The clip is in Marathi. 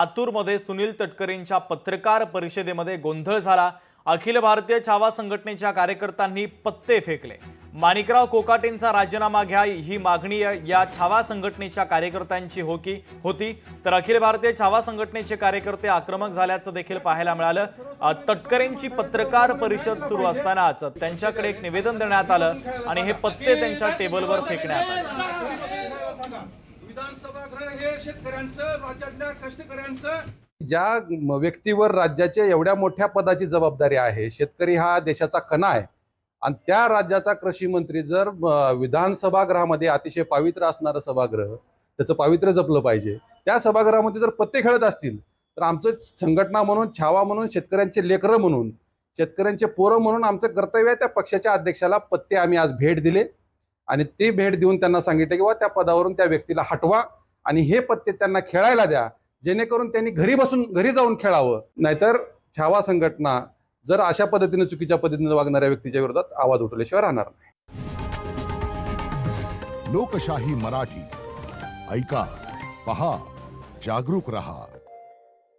लातूरमध्ये सुनील तटकरेंच्या पत्रकार परिषदेमध्ये गोंधळ झाला। अखिल भारतीय छावा संघटनेच्या कार्यकर्त्यांनी पत्ते फेकले। माणिकराव कोकाटेंचा राजीनामा घ्या ही मागणी या छावा संघटनेच्या कार्यकर्त्यांची होती। तर अखिल भारतीय छावा संघटनेचे कार्यकर्ते आक्रमक झाल्याचं देखील पाहायला मिळालं। तटकरेंची पत्रकार परिषद सुरू असतानाच त्यांच्याकडे एक निवेदन देण्यात आलं आणि हे पत्ते त्यांच्या टेबलवर फेकण्यात आले। विधानसभागृह हे शेतकऱ्यांचं, राज्यातल्या कष्टकऱ्यांचं, ज्या व्यक्तीवर राज्याच्या एवढ्या मोठ्या पदाची जबाबदारी आहे, शेतकरी हा देशाचा कणा आहे आणि त्या राज्याचा कृषी मंत्री जर विधानसभागृहामध्ये अतिशय पवित्र असणारं सभागृह, त्याचं पावित्र्य जपलं पाहिजे, त्या सभागृहामध्ये जर पत्ते खेळत असतील तर आमचं संघटना म्हणून, छावा म्हणून, शेतकऱ्यांचे लेकरं म्हणून, शेतकऱ्यांचे पोरं म्हणून आमचं कर्तव्य आहे त्या पक्षाच्या अध्यक्षाला पत्ते आम्ही आज भेट दिले आणि ती भेट देऊन त्यांना सांगितलं की त्या पदावरून त्या व्यक्तीला हटवा आणि हे पत्ते त्यांना खेळायला द्या, जेणेकरून त्यांनी घरी जाऊन खेळावं। नाहीतर छावा संघटना जर अशा पद्धतीने चुकीच्या पद्धतीने वागणाऱ्या व्यक्तीच्या विरोधात आवाज उठवल्याशिवाय राहणार नाही। लोकशाही मराठी ऐका, पहा, जागरूक रहा।